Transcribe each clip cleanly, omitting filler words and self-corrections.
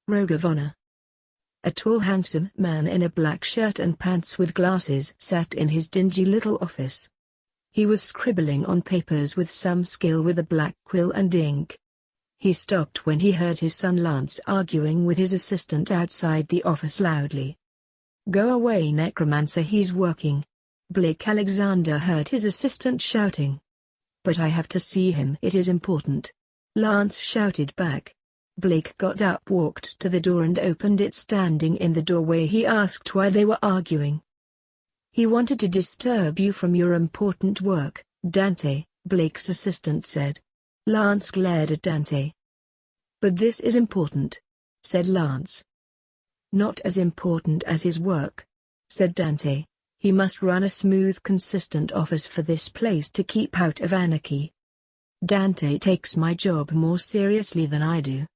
Rogue of Honor. A tall handsome man in a black shirt and pants with glasses sat in his dingy little office. He was scribbling on papers with some skill with a black quill and ink. He stopped when he heard his son Lance arguing with his assistant outside the office loudly. "Go away, necromancer, he's working." Blake Alexander heard his assistant shouting. "But I have to see him, it is important," Lance shouted back. Blake got up, walked to the door and opened it. Standing in the doorway, he asked why they were arguing. "He wanted to disturb you from your important work, Dante," Blake's assistant said. Lance glared at Dante. "But this is important," said Lance. "Not as important as his work," said Dante. "He must run a smooth, consistent office for this place to keep out of anarchy." "Dante takes my job more seriously than I do."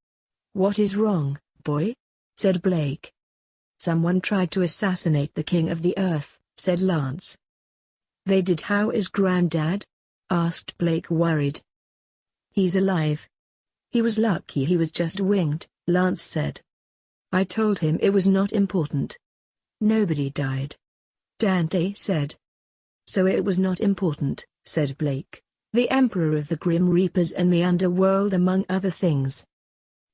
"What is wrong, boy?" said Blake. "Someone tried to assassinate the King of the Earth," said Lance. "They did? How is Granddad?" asked Blake, worried. "He's alive." "He was lucky he was just winged," Lance said. "I told him it was not important." "Nobody died," Dante said. "So it was not important," said Blake. "The Emperor of the Grim Reapers and the Underworld among other things."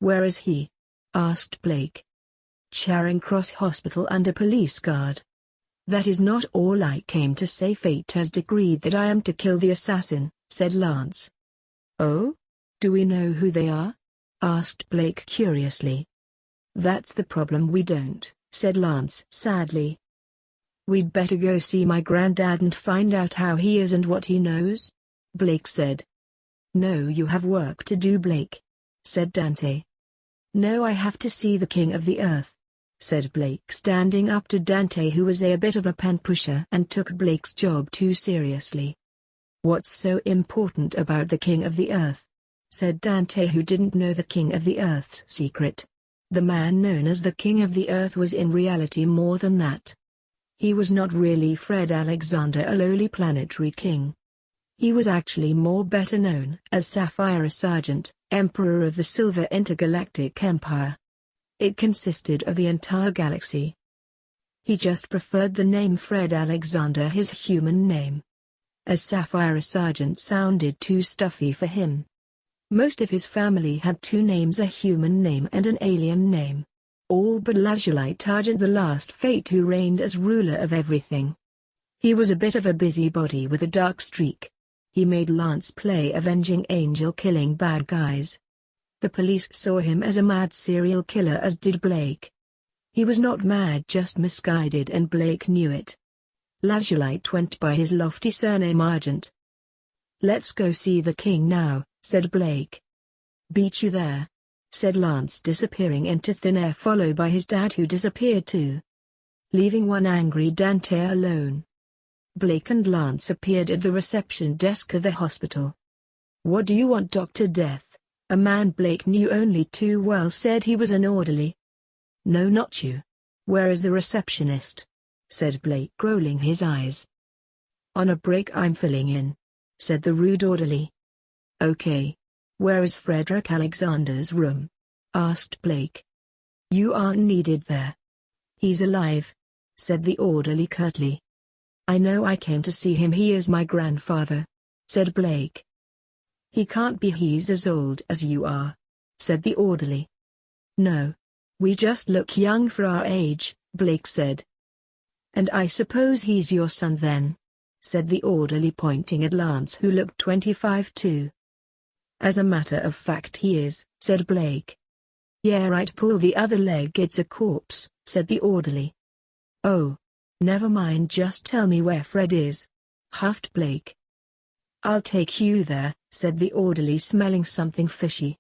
"Where is he?" asked Blake. "Charing Cross Hospital under police guard." "That is not all I came to say. Fate has decreed that I am to kill the assassin," said Lance. "Oh? Do we know who they are?" asked Blake curiously. "That's the problem, we don't," said Lance sadly. "We'd better go see my granddad and find out how he is and what he knows," Blake said. "No, you have work to do, Blake," said Dante. "No, I have to see the King of the Earth," said Blake, standing up to Dante, who was a bit of a pen pusher and took Blake's job too seriously. "What's so important about the King of the Earth?" said Dante, who didn't know the King of the Earth's secret. The man known as the King of the Earth was in reality more than that. He was not really Fred Alexander, a lowly planetary king. He was actually more better known as Scifi Sergeant, Emperor of the Silver Intergalactic Empire. It consisted of the entire galaxy. He just preferred the name Fred Alexander, his human name, as Scifi Sergeant sounded too stuffy for him. Most of his family had two names, a human name and an alien name. All but Lazulite Argent, the last fate who reigned as ruler of everything. He was a bit of a busybody with a dark streak. He made Lance play avenging angel, killing bad guys. The police saw him as a mad serial killer, as did Blake. He was not mad, just misguided, and Blake knew it. Lazulite went by his lofty surname Argent. "Let's go see the king now," said Blake. "Beat you there," said Lance, disappearing into thin air, followed by his dad, who disappeared too, leaving one angry Dante alone. Blake and Lance appeared at the reception desk of the hospital. "What do you want, Dr. Death?" A man Blake knew only too well said he was an orderly. "No, not you. Where is the receptionist?" said Blake, rolling his eyes. "On a break, I'm filling in," said the rude orderly. "Okay. Where is Frederick Alexander's room?" asked Blake. "You aren't needed there. He's alive," said the orderly curtly. "I know, I came to see him. He is my grandfather," said Blake. "He can't be, he's as old as you are," said the orderly. "No. We just look young for our age," Blake said. "And I suppose he's your son then?" said the orderly, pointing at Lance, who looked 25 too. "As a matter of fact he is," said Blake. "Yeah, right, pull the other leg, it's a corpse," said the orderly. "Oh. Never mind, just tell me where Fred is," huffed Blake. "I'll take you there," said the orderly, smelling something fishy.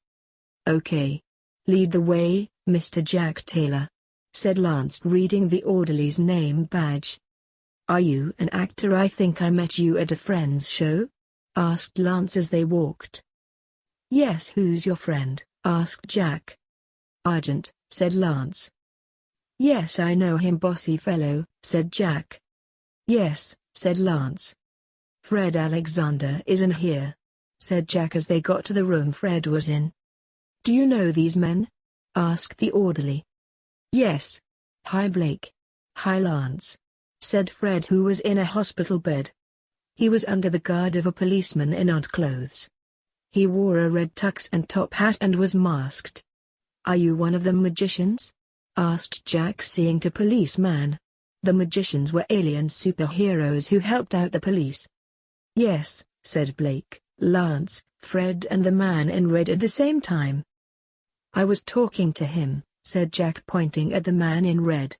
"Okay. Lead the way, Mr. Jack Taylor," said Lance, reading the orderly's name badge. "Are you an actor? I think I met you at a friend's show," asked Lance as they walked. "Yes, who's your friend?" asked Jack. "Argent," said Lance. "Yes, I know him, bossy fellow," said Jack. "Yes," said Lance. "Fred Alexander is in here," said Jack as they got to the room Fred was in. "Do you know these men?" asked the orderly. Yes. Hi Blake. Hi Lance, said Fred, who was in a hospital bed. He was under the guard of a policeman in odd clothes. He wore a red tux and top hat and was masked. Are you one of the magicians? Asked Jack, seeing to policeman. The magicians were alien superheroes who helped out the police. Yes, said Blake, Lance, Fred and the man in red at the same time. I was talking to him, said Jack, pointing at the man in red.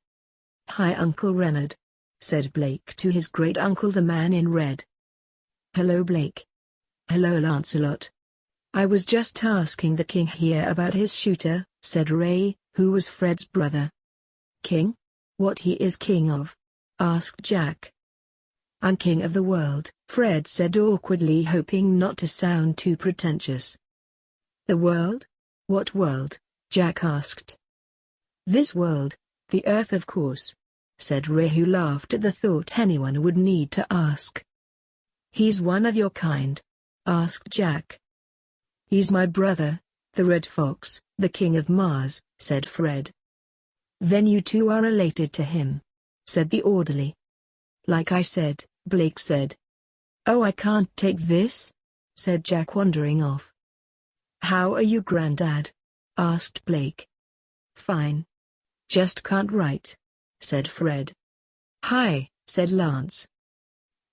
Hi Uncle Renard, said Blake to his great-uncle the man in red. Hello Blake. Hello Lancelot. I was just asking the king here about his shooter, said Ray, who was Fred's brother. King? What he is king of? Asked Jack. I'm king of the world, Fred said awkwardly, hoping not to sound too pretentious. The world? What world? Jack asked. This world, the Earth of course, said Ray, who laughed at the thought anyone would need to ask. He's one of your kind? Asked Jack. He's my brother, the Red Fox, the king of Mars, said Fred. Then you two are related to him, said the orderly. Like I said, Blake said. Oh, I can't take this, said Jack, wandering off. How are you, Grandad? Asked Blake. Fine. Just can't write, said Fred. Hi, said Lance.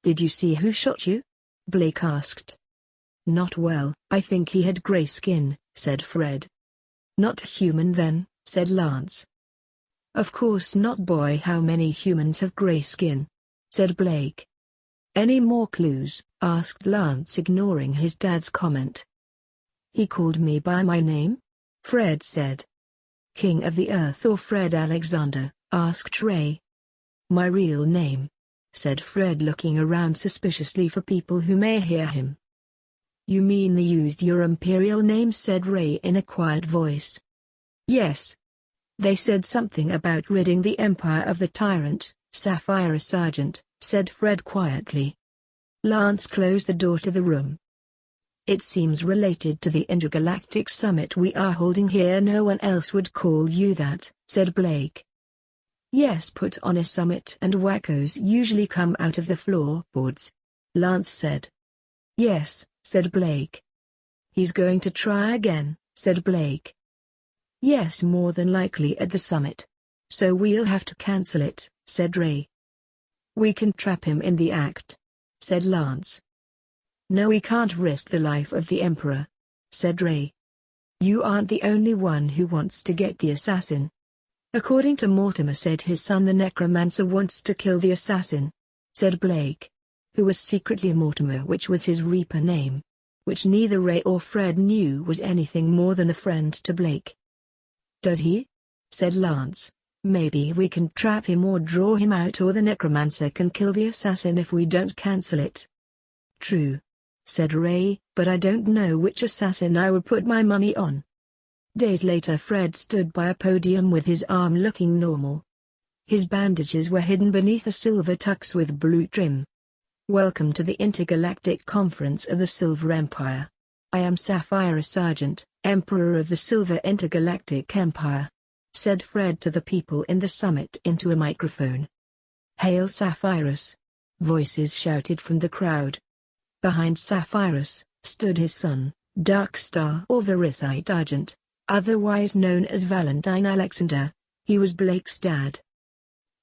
Did you see who shot you? Blake asked. Not well, I think he had grey skin, said Fred. Not human then, said Lance. Of course not, boy. How many humans have grey skin? Said Blake. Any more clues? Asked Lance, ignoring his dad's comment. He called me by my name? Fred said. King of the Earth or Fred Alexander? Asked Ray. My real name, said Fred, looking around suspiciously for people who may hear him. You mean they used your imperial name? Said Ray in a quiet voice. Yes. They said something about ridding the empire of the tyrant, Sapphire Sergeant, said Fred quietly. Lance closed the door to the room. It seems related to the intergalactic summit we are holding here. No one else would call you that, said Blake. Yes, put on a summit and wackos usually come out of the floorboards, Lance said. Yes, said Blake. He's going to try again, said Blake. Yes, more than likely at the summit. So we'll have to cancel it, said Ray. We can trap him in the act, said Lance. No, we can't risk the life of the Emperor, said Ray. You aren't the only one who wants to get the assassin. According to Mortimer, said his son the Necromancer wants to kill the assassin, said Blake, who was secretly Mortimer, which was his Reaper name, which neither Ray or Fred knew was anything more than a friend to Blake. Does he? Said Lance. Maybe we can trap him or draw him out, or the Necromancer can kill the assassin if we don't cancel it. True, said Ray, but I don't know which assassin I would put my money on. Days later, Fred stood by a podium with his arm looking normal. His bandages were hidden beneath a silver tux with blue trim. Welcome to the Intergalactic Conference of the Silver Empire. I am Sapphire Sergeant, Emperor of the Silver Intergalactic Empire, said Fred to the people in the summit into a microphone. Hail Sapphirus! Voices shouted from the crowd. Behind Sapphirus stood his son, Darkstar or Virisite Argent, otherwise known as Valentine Alexander. He was Blake's dad.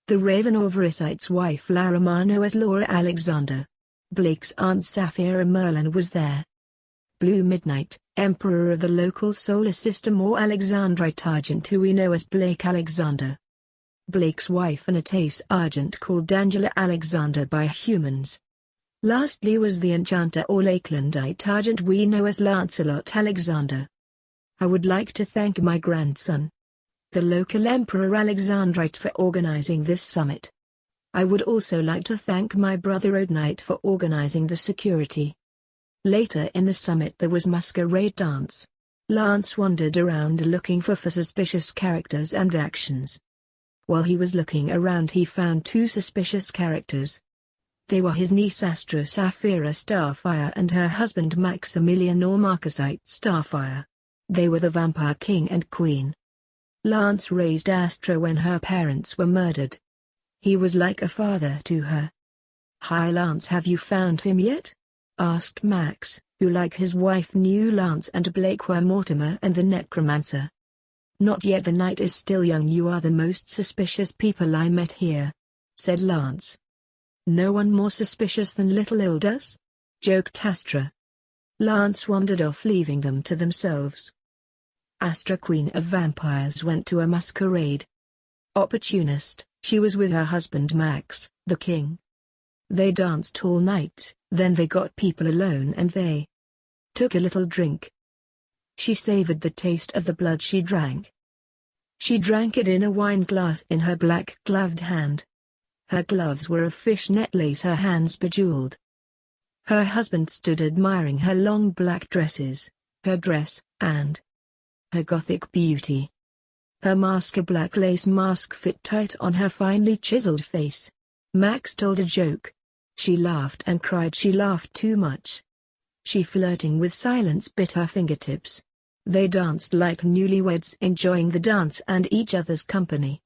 The Raven or Virisite's wife Laramano as Laura Alexander. Blake's aunt Sapphira Merlin was there. Blue Midnight, Emperor of the local solar system or Alexandrite Argent, who we know as Blake Alexander. Blake's wife Anatace Argent, called Angela Alexander by humans. Lastly was the Enchanter or Lakelandite Argent we know as Lancelot Alexander. I would like to thank my grandson, the local Emperor Alexandrite, for organizing this summit. I would also like to thank my brother Odinite for organizing the security. Later in the summit there was masquerade dance. Lance wandered around looking for suspicious characters and actions. While he was looking around he found two suspicious characters. They were his niece Astra Sapphira Starfire and her husband Maximilian or Marcusite Starfire. They were the Vampire King and Queen. Lance raised Astra when her parents were murdered. He was like a father to her. "Hi Lance, have you found him yet?" asked Max, who like his wife knew Lance and Blake were Mortimer and the necromancer. "Not yet, the night is still young. You are the most suspicious people I met here," said Lance. "No one more suspicious than little Ildus?" joked Astra. Lance wandered off, leaving them to themselves. Astra, queen of vampires, went to a masquerade. Opportunist, she was with her husband Max, the king. They danced all night, then they got people alone and they took a little drink. She savored the taste of the blood she drank. She drank it in a wine glass in her black gloved hand. Her gloves were of fishnet lace, her hands bejeweled. Her husband stood admiring her long black dresses, her dress, and her Gothic beauty. Her mask, a black lace mask, fit tight on her finely chiseled face. Max told a joke. She laughed and cried. She laughed too much. She, flirting with silence, bit her fingertips. They danced like newlyweds, enjoying the dance and each other's company.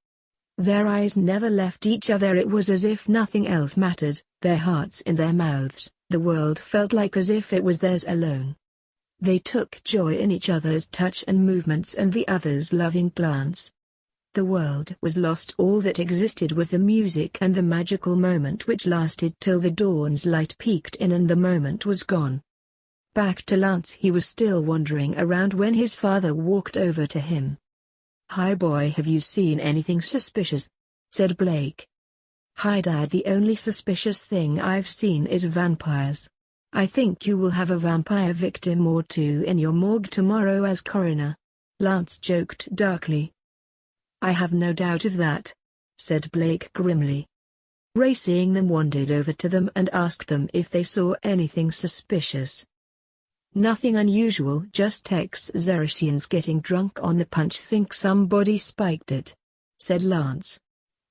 Their eyes never left each other. It was as if nothing else mattered, their hearts in their mouths. The world felt like as if it was theirs alone. They took joy in each other's touch and movements and the other's loving glance. The world was lost. All that existed was the music and the magical moment which lasted till the dawn's light peeked in and the moment was gone. Back to Lance. He was still wandering around when his father walked over to him. "Hi boy, have you seen anything suspicious?" said Blake. "Hi Dad, the only suspicious thing I've seen is vampires. I think you will have a vampire victim or two in your morgue tomorrow as coroner," Lance joked darkly. "I have no doubt of that," said Blake grimly. Ray, seeing them, wandered over to them and asked them if they saw anything suspicious. "Nothing unusual, just ex-Xerasians getting drunk on the punch. Think somebody spiked it," said Lance.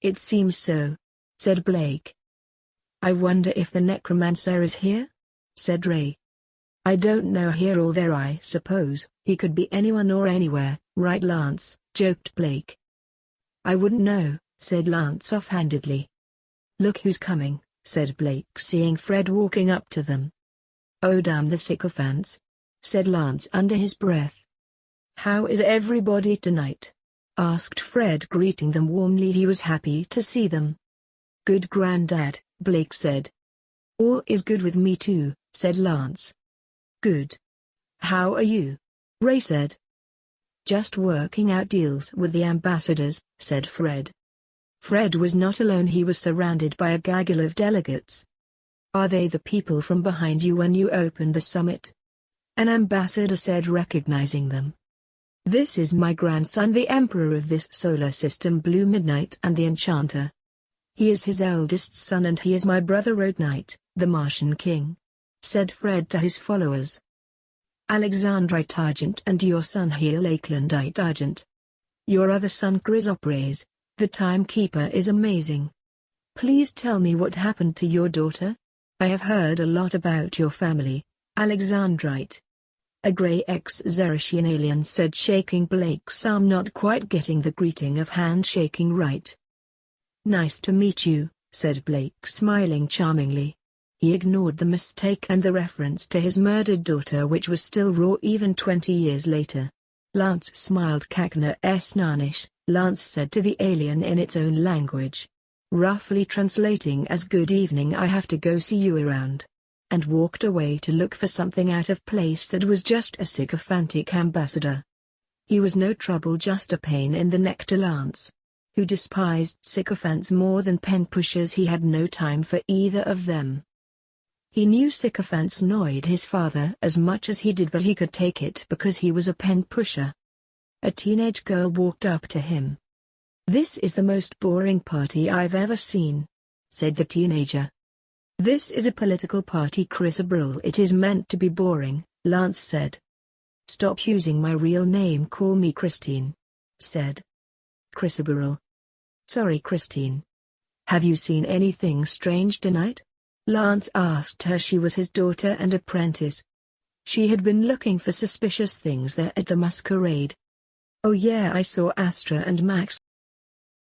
"It seems so," said Blake. "I wonder if the necromancer is here?" said Ray. "I don't know, here or there I suppose. He could be anyone or anywhere, right Lance?" joked Blake. "I wouldn't know," said Lance offhandedly. "Look who's coming," said Blake, seeing Fred walking up to them. "Oh damn the sycophants," said Lance under his breath. "How is everybody tonight?" asked Fred, greeting them warmly. He was happy to see them. "Good Grandad," Blake said. "All is good with me too," said Lance. "Good. How are you?" Ray said. "Just working out deals with the ambassadors," said Fred. Fred was not alone. He was surrounded by a gaggle of delegates. "Are they the people from behind you when you opened the summit?" an ambassador said, recognizing them. "This is my grandson, the emperor of this solar system, Blue Midnight, and the enchanter. He is his eldest son, and he is my brother Road Knight, the Martian king," said Fred to his followers. "Alexandrite Argent, and your son Heel Lakelandite Argent. Your other son Chrysopres, the timekeeper, is amazing. Please tell me what happened to your daughter? I have heard a lot about your family, Alexandrite." A grey ex-Xerasian alien said, shaking Blake's arm, not quite getting the greeting of handshaking right. "Nice to meet you," said Blake, smiling charmingly. He ignored the mistake and the reference to his murdered daughter, which was still raw even 20 years later. Lance smiled. "Kakna Snanish," Lance said to the alien in its own language, roughly translating as "Good evening, I have to go, see you around," and walked away to look for something out of place that was just a sycophantic ambassador. He was no trouble, just a pain in the neck to Lance, who despised sycophants more than pen pushers. He had no time for either of them. He knew sycophants annoyed his father as much as he did, but he could take it because he was a pen pusher. A teenage girl walked up to him. "This is the most boring party I've ever seen," said the teenager. "This is a political party, Chrysabril. It is meant to be boring," Lance said. "Stop using my real name, call me Christine," said Chrysabril. "Sorry Christine. Have you seen anything strange tonight?" Lance asked her. She was his daughter and apprentice. She had been looking for suspicious things there at the masquerade. Oh yeah, I saw Astra and Max